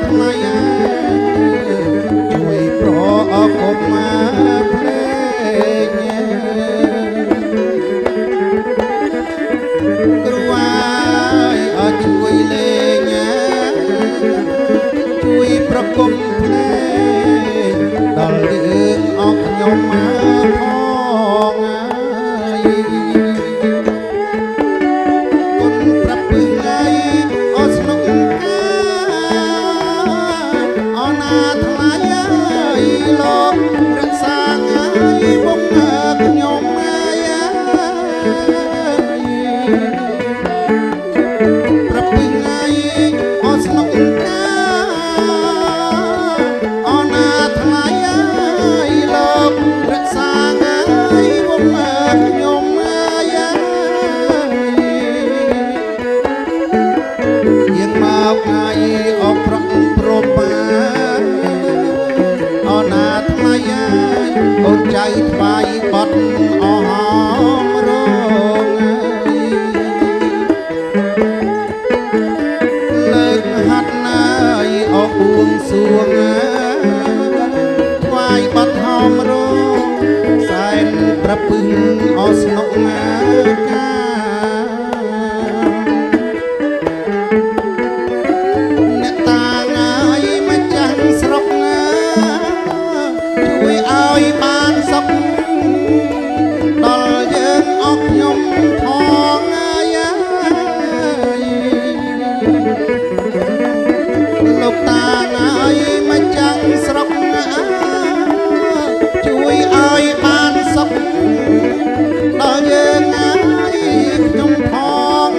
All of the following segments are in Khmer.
ថ្លៃជួយប្រអប់កុំមកភ្លេងគ្រូអាយឲ្យជួយលេងជួយប្រគំភ្លេងដល់យើងអស់ខ្ញុំមកផងគុណប្រាប់ពឹងឲ្យអស់ស្នុកអណាថ្លៃឲ្យលោករក្សាឲ្យវងខ្ញុំប្រាប់ពឹងឲ្យអស់ស្នុកអណាថ្លៃឲ្យលោករក្សាឲ្យវងខ្ញុំយើងមកថ្ងៃអបប្រក់ប្របានអណាថ្លៃអូនចៅថ្វាយបត់អស់ហមរងលើកហាត់ណាយអស់បួងសួងថ្វាយបត់ហមរងសែនប្រពឹងអស់ស្នុកកាអ្នកតាងាយមកចាំងស្រុកជួយឲ្យបានសុខដល់យើងអស់ខ្ញុំផងលោកតាងាយមកចាំងស្រុកជួយឲ្យបានសុខដល់យើងខ្ញុំផង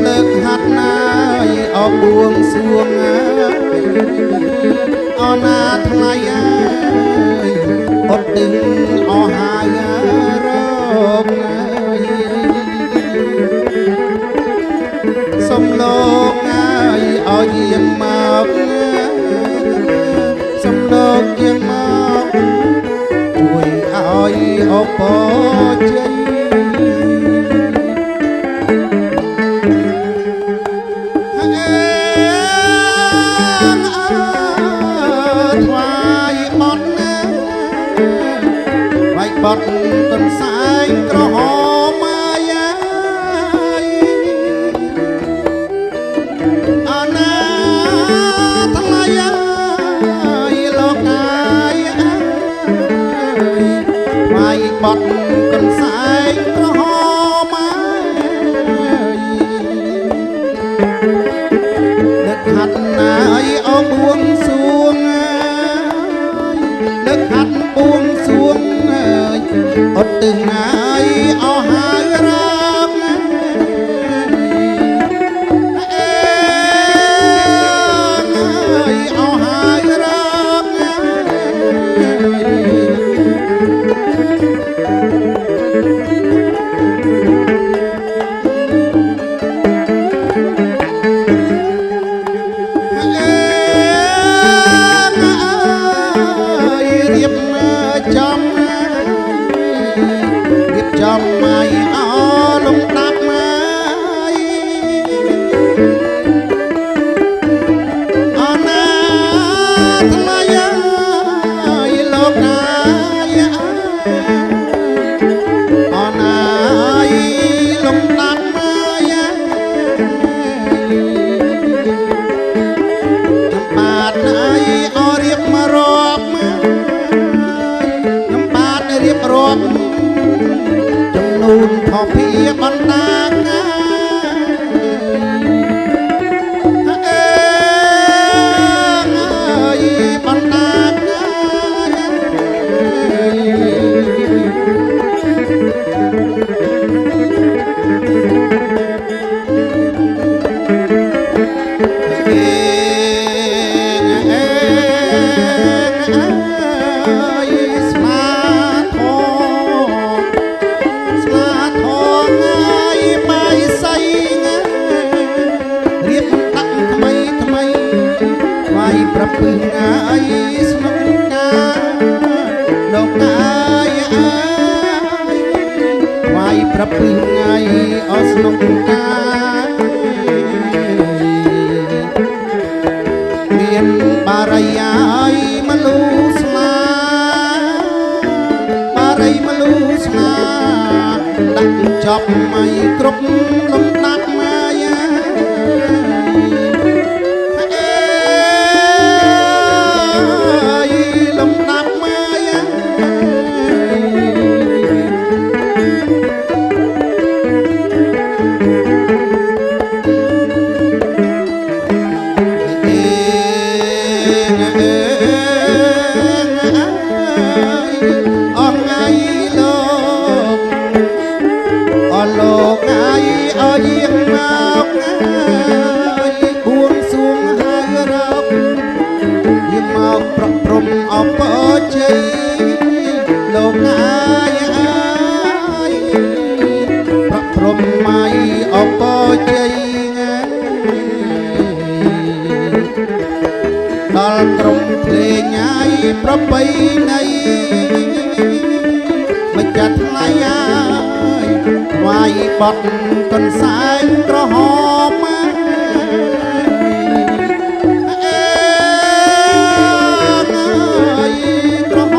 លើកហាត់ណាយអបួងសួងអណាថ្លៃអត់ទឹងអស់ហើយរកសំលោកឲ្យយាងមកសំលោកយាងមកជួយឲ្យអបជ័យថ្វាយបត់ថ្វាយបត់កន្សែងក្រហមអណាថ្លៃលោកកាយថ្វាយបត់កន្សែងក្រហមដឹកហាត់ណាយអបួងសួងដឹកហាត់បួងសួងអត់ទឹងណាយអស់ហើយរកអស់ហើយររៀបចំឲ្យអលំដាប់មកអណាថ្លៃឲ្យលោកកាយអណាលំដាប់មកចាំបាទឲ្យអរៀបមករាប់ខ្ញុំបាទរៀបរាប់នូនផភាបណ្ដាកាបណ្ដាស្មាធង គ្រប់លំដាប់មកយ៉ាលំដាប់មកយ៉ាលោកអាយអើយៀងមកអើយបួងសួងហើយរកយើងមកប្រក់ព្រំអបជ័យលោកអាយអើយប្រក់ព្រំមកអបជ័យដល់ក្រុមភ្លេងអាយប្របីណៃមិនចាត់ថ្លៃអាយវាយបត់កន្សែងក្រហមក្រហ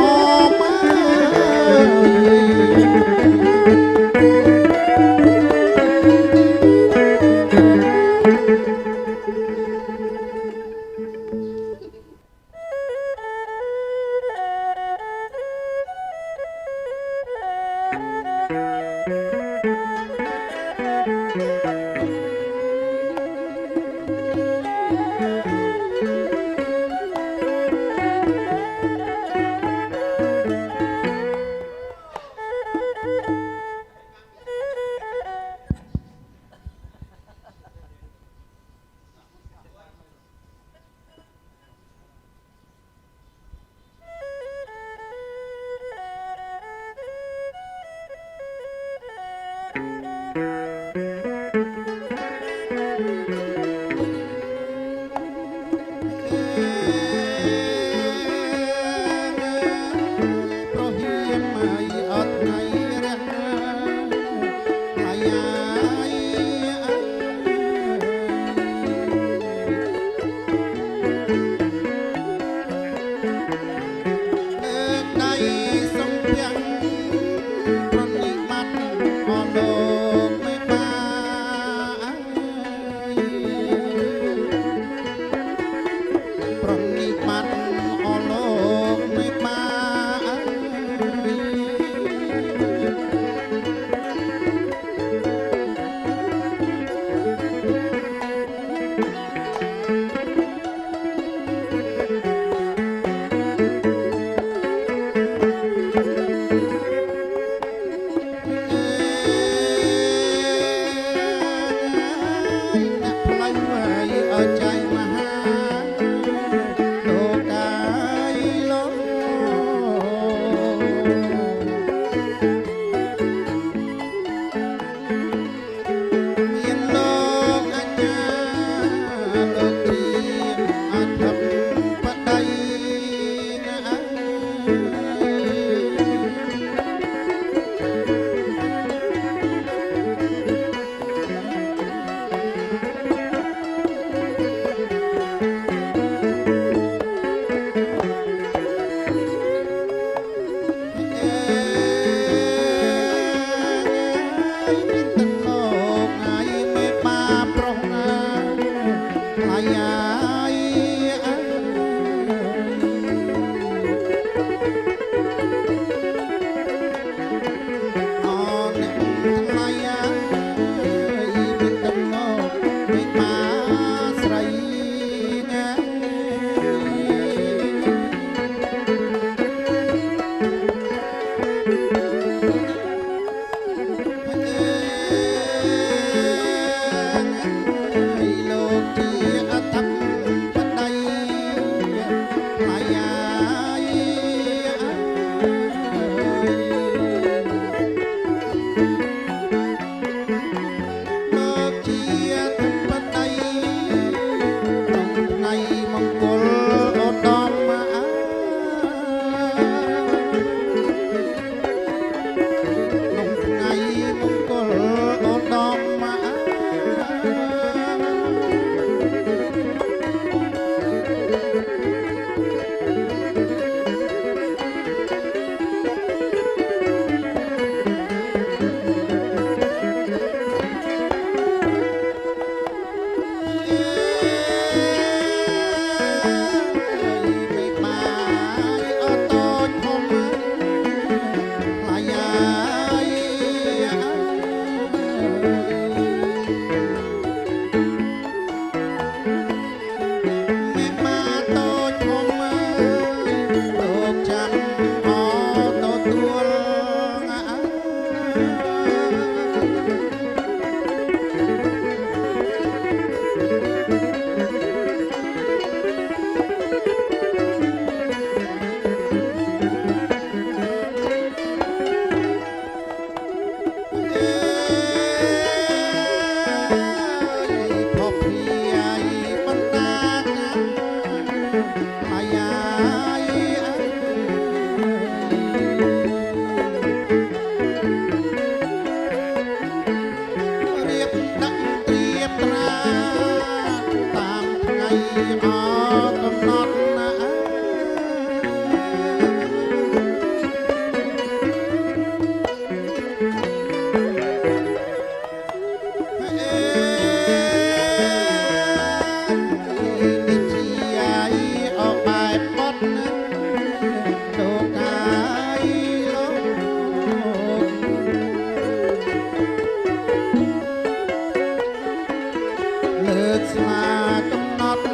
លើកស្លាកំណត់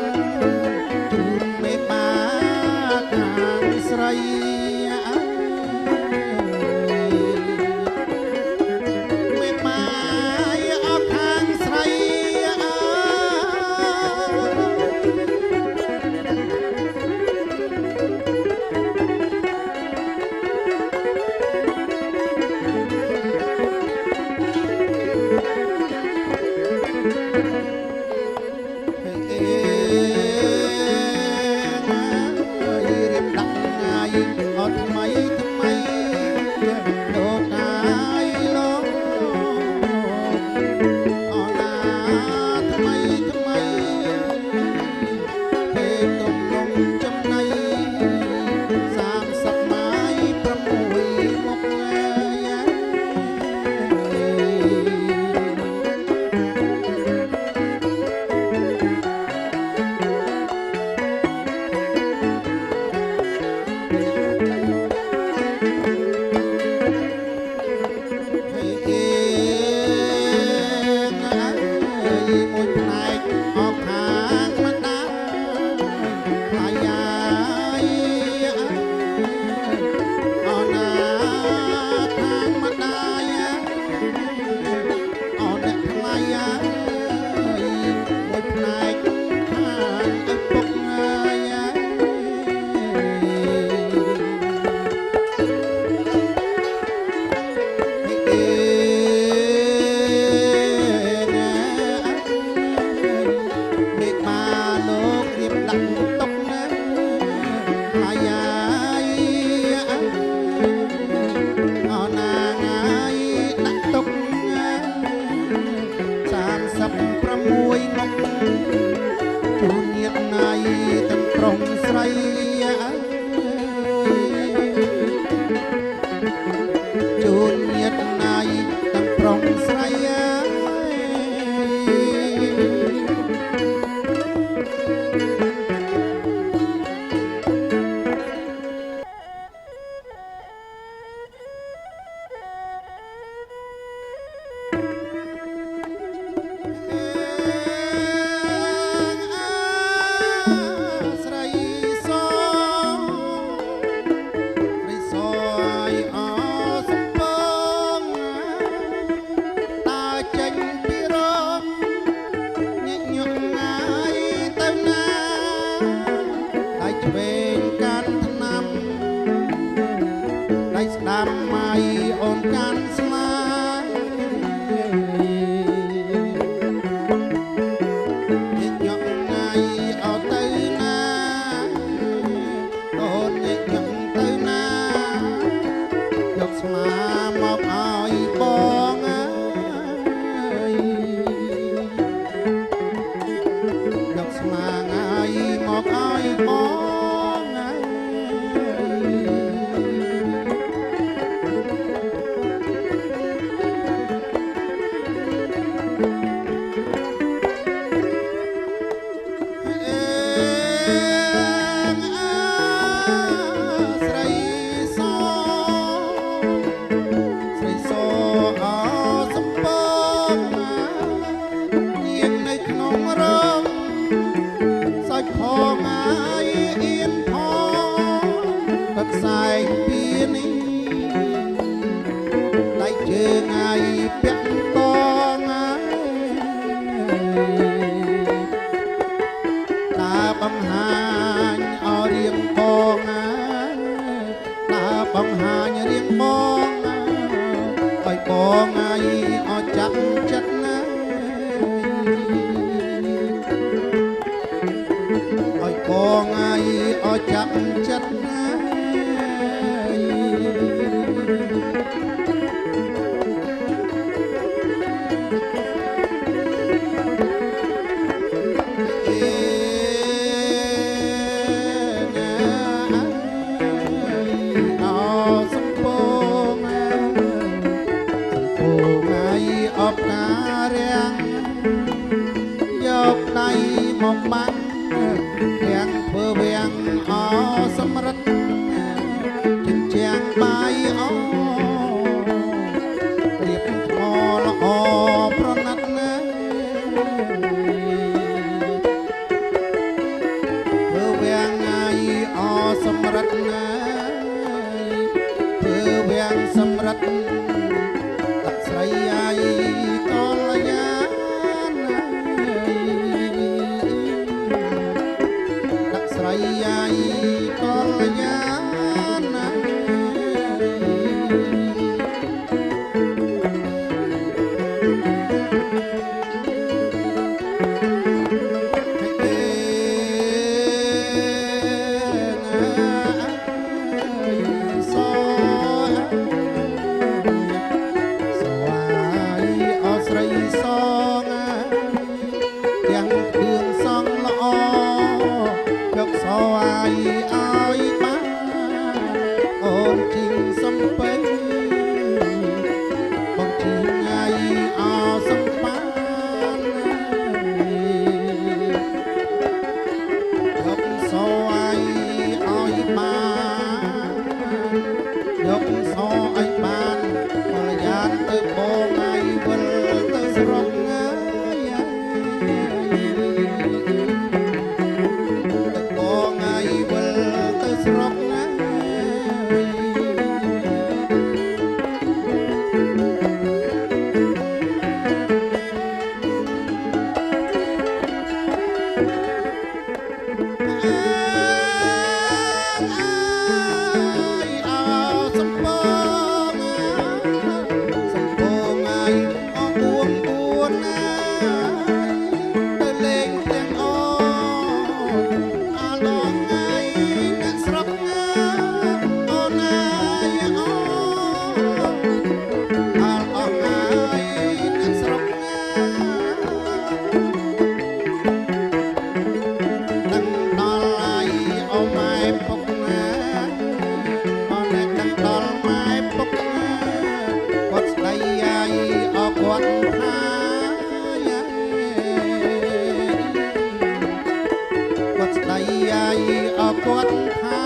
ជូនមេបាខាងស្រីមេបាអស់ខាងស្រី ដាក់ស្រីអាយកលយាដាក់ស្រីអាយកលយាទាំងគ្រឿងសង់ល្អយកសអាយឲ្យបានអូនជីងសំពេញបងជីងអាយអសំបានយកសអាយឲ្យបានយកសឲ្យបានបរិយានទៅបងអាយវិលទៅស្រុកស្រុកណាសំពងអាយអងបួនណាទៅលេងទាំងអាឡងស្រុកអូនអាយអាលអងអាយអ្នកស្រុកដឹងដល់អាយអូម៉ែពុកណាអូនដឹងដល់ម៉ែពុកណាគាត់ស្ដីអាយអគាត់ថាគាត់ស្ដីអាយអគាត់ថា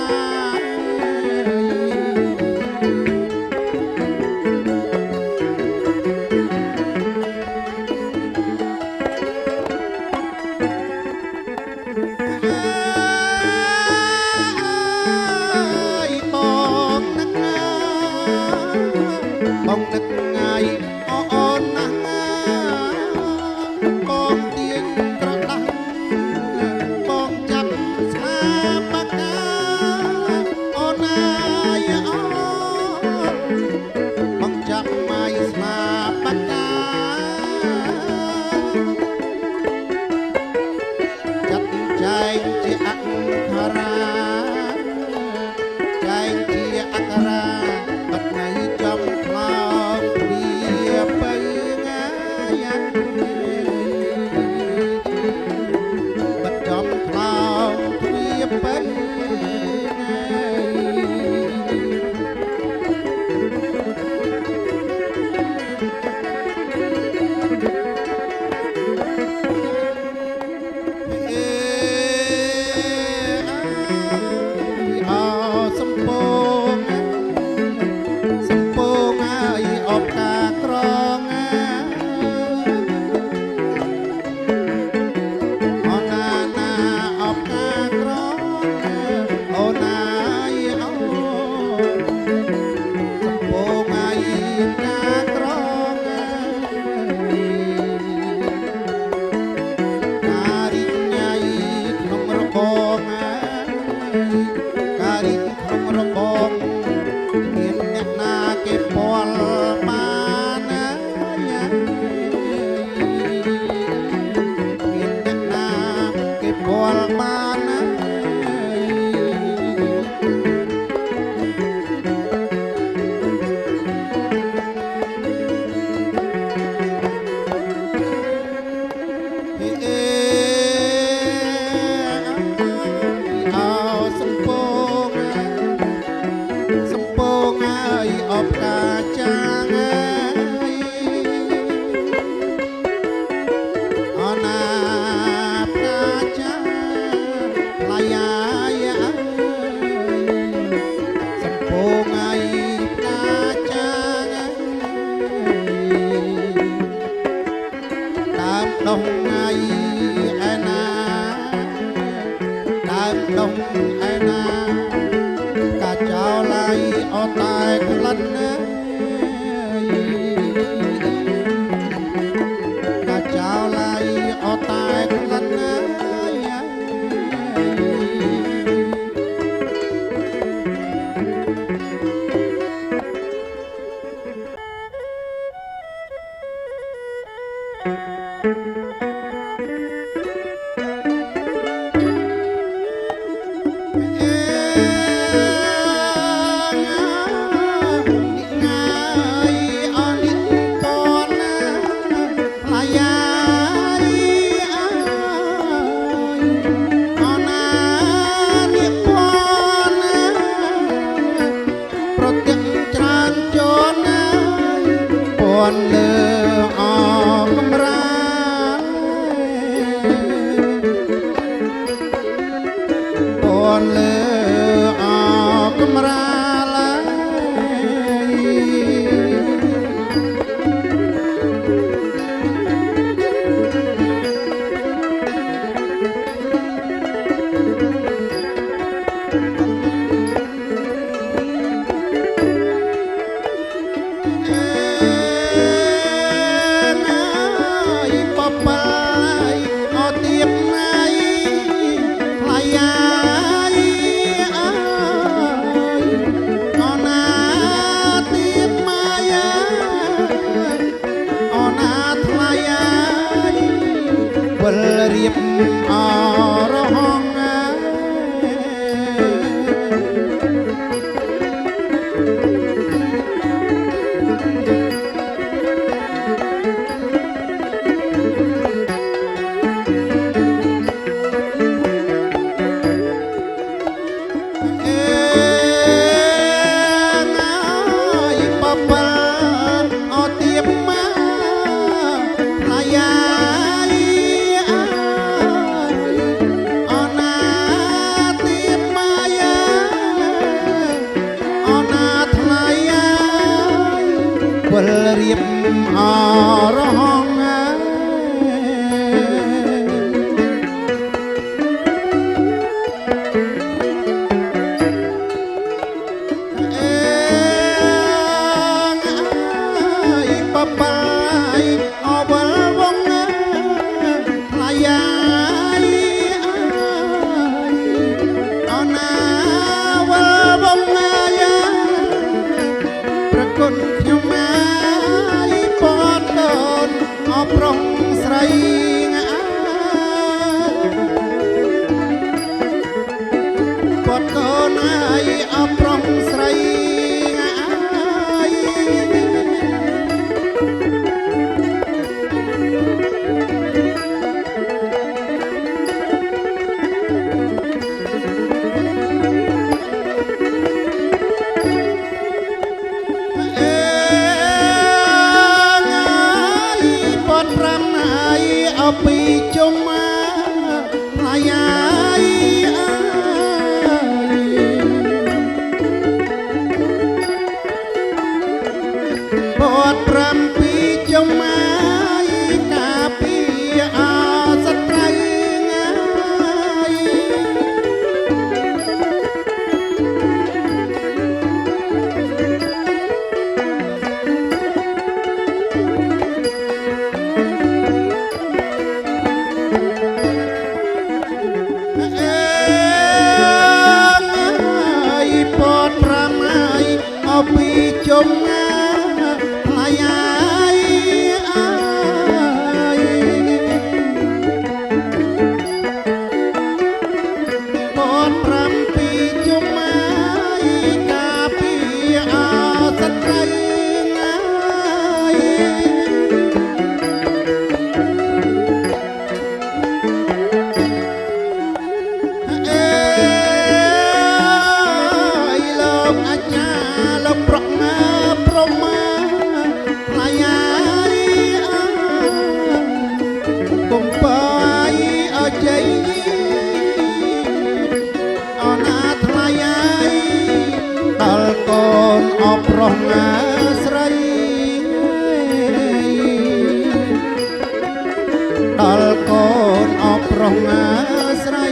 បងនឹកថ្ងៃអូនណាស់បងទៀងក្រដាស់បងចាប់ស្នាបកាអូនណាយអូបងចាប់ម៉ៃស្នាបកាចាត់ចែងជាអក្ខរាចែងជាអក្ខរាបាត់នៅចំខ្លោងវាបើងាយបាត់ចំខ្លោងវាបើសំពងអាយអបកាក្រងអូនណាអបកាក្រងអូនណាយអូសំពងអាយកាក្រងការិញ៉ៃក្នុងរបងការិញក្នុងរបងមានអ្នកណាគេពាល់បានមានអ្នកណាគេពាល់បានសំពងអាយអបកាចាងអូណាផ្កាចាផ្លាយាយសំពងអាយផ្កាចាងដើមដុំអាយឯណាដើមដុំឯណាកាចោលឡាយអត់តែក្លិនណា នលើអកំរាឡារៀបអរហងរៀបអរហងបបាយអវលវងថ្លៃអណាវលវងប្រគុណខ្ញុំប្រុងស្រីគាត់កូនហើយអប្រុងស្រីពីជុំថ្លៃពត7ជុំកាពីអសត្រូវពីជុំថ្លៃបន7ជុំកាពីអសត្រូវលោកអាចារ្យលោកប្រមាប្រមាថ្លៃគុំបាយអជ័យអណាថ្លៃដល់កូនអប្រុសស្រីដល់កូនអប្រុសស្រី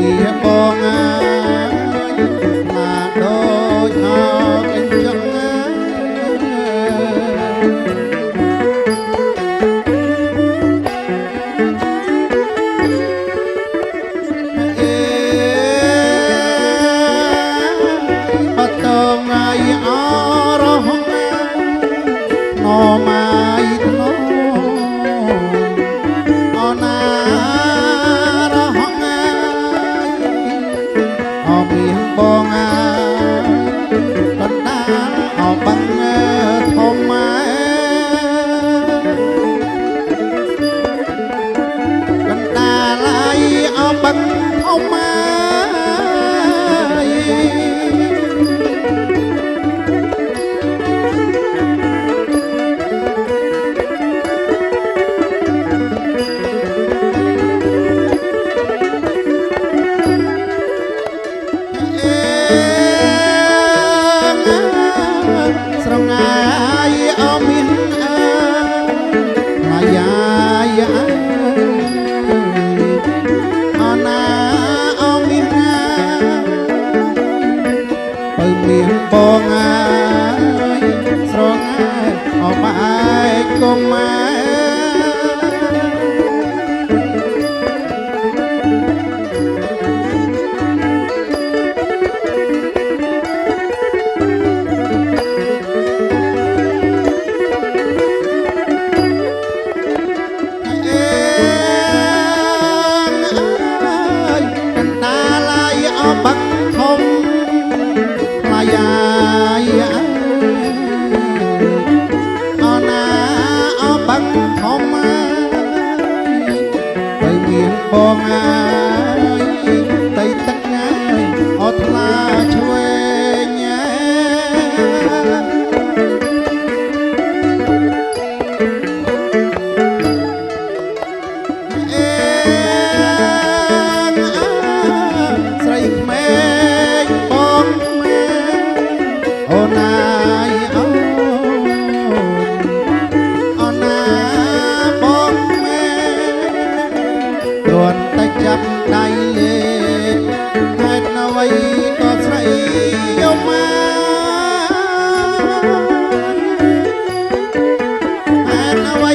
ងាបងអើយឡាដូចអកអញ្ចឹងបតងងាយអរហងណម៉ាយធ្នអណារហងអមានបងអើកណ្ដាលអបាំងធំម៉ែកណ្ដាលអបាំងធំម៉ែស្រងាយអមានអើអាយ៉ាយ៉ាអណាអមានណាបើមានបងអើយស្រងាយអបែកកុំម៉ែบังทมลายายอนาอบังทมไปเมียงบองไตตักงออทลาช่วยតែចាប់ដៃលេហេតុអ្វីក៏ស្រីយកមកហេតុអ្វី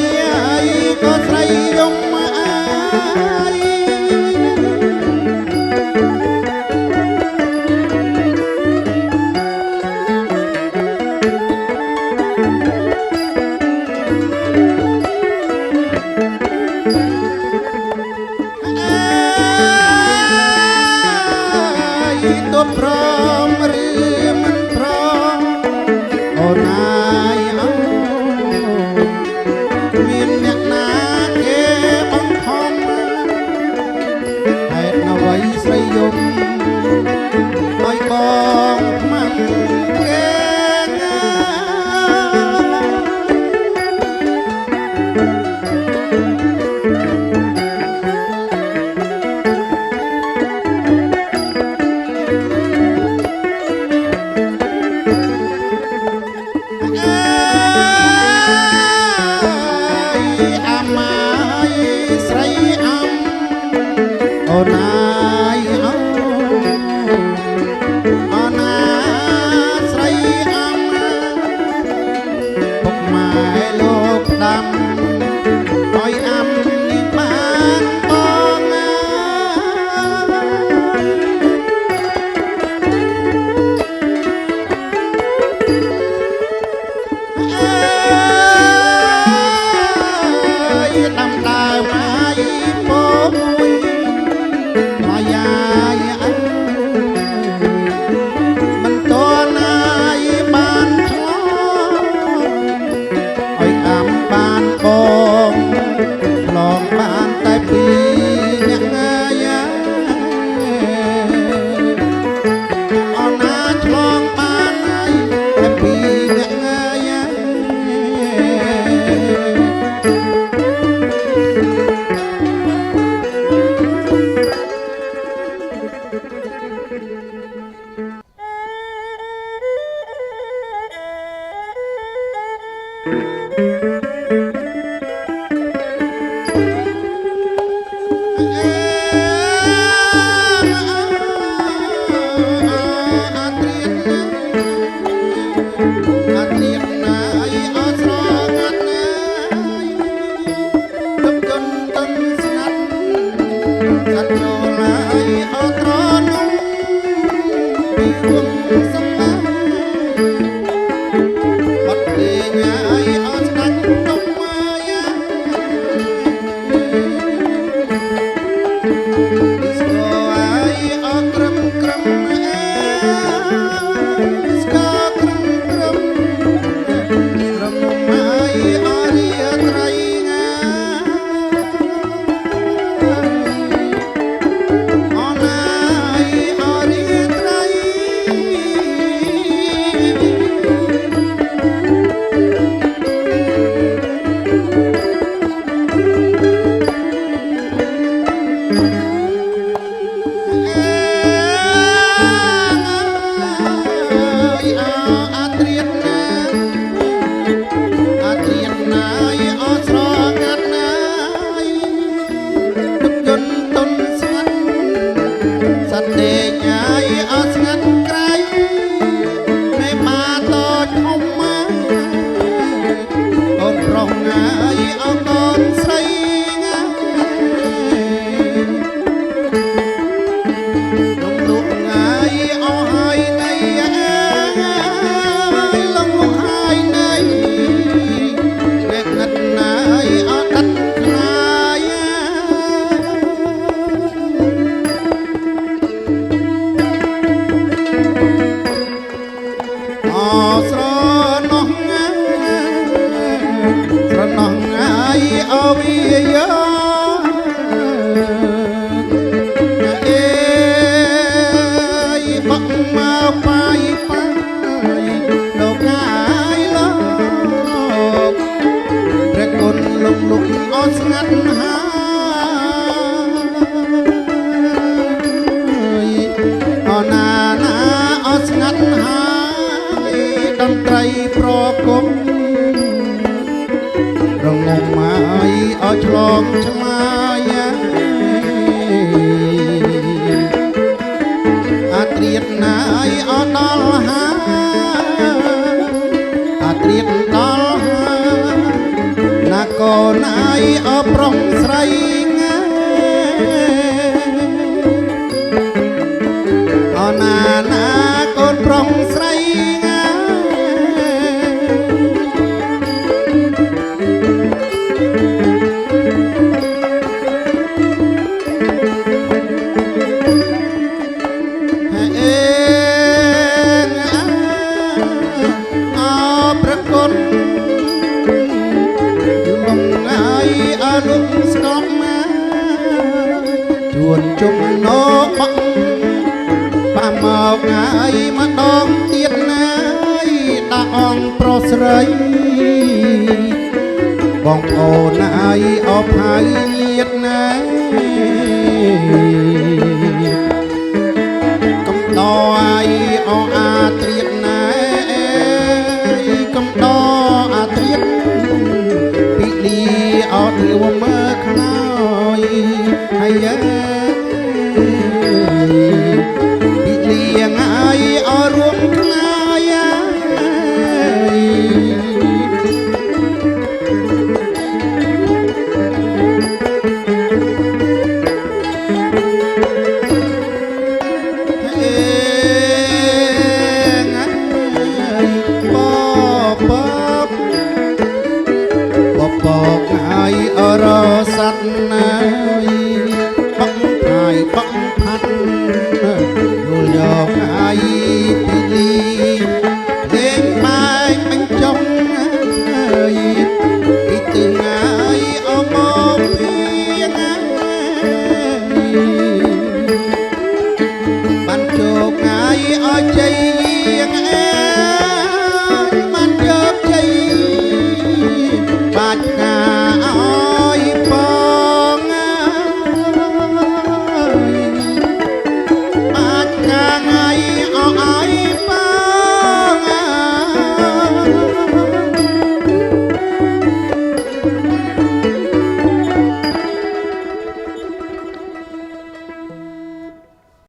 ក៏ស្រីយកមកទៅព្រមឬមិនព្រមអូនអាយអើមានអ្នកណាគេបង្ខំហេតុអ្វីស្រីយំឲ្យបងខ្មាំងគេអូនអាយអើអូនណាស្រីអំពុកម៉ែលោកដាំឲ្យអំនេះបានបងដាំដើមអាយពោមួយយាយមិនតណាយបានឆ្លឲ្យអាំបានបងឆ្លងបានតែពីអ្នកងាយអណាឆ្លងបានតែពីអ្នកងាយ សាត់ចូលហើយអត់ត្រង់ពីវងសំឡាបាត់លេងហើយអត់ស្ដាច់ទុំហើយស្គរហើយអត់ក្រឹមក្រឹមស្គរក្រឹមក្រឹមក្រឹមហើយអរិយត្រីប្រគំរងំហើយឲ្យឆ្លងឆ្ងាយអាត្រៀតណាយអត់ដល់ហើយអាត្រៀតដល់ហើយណាកូនអាយអប្រុងស្រីអណាកូនប្រុងស្រីជួនជុំណោបាក់ប៉ាមកហើយម្ដងទៀតណាយដាក់អង្គប្រុសស្រីបងប្អូនហើយអបហើយញាតណាកំដរអអាត្រៀតណាកំដរអាត្រៀតពីលីអត់រួមមើលខ្នើយហើយពីលីហើយអត់រួមខ្នើយបបហើយអរស័តណាយ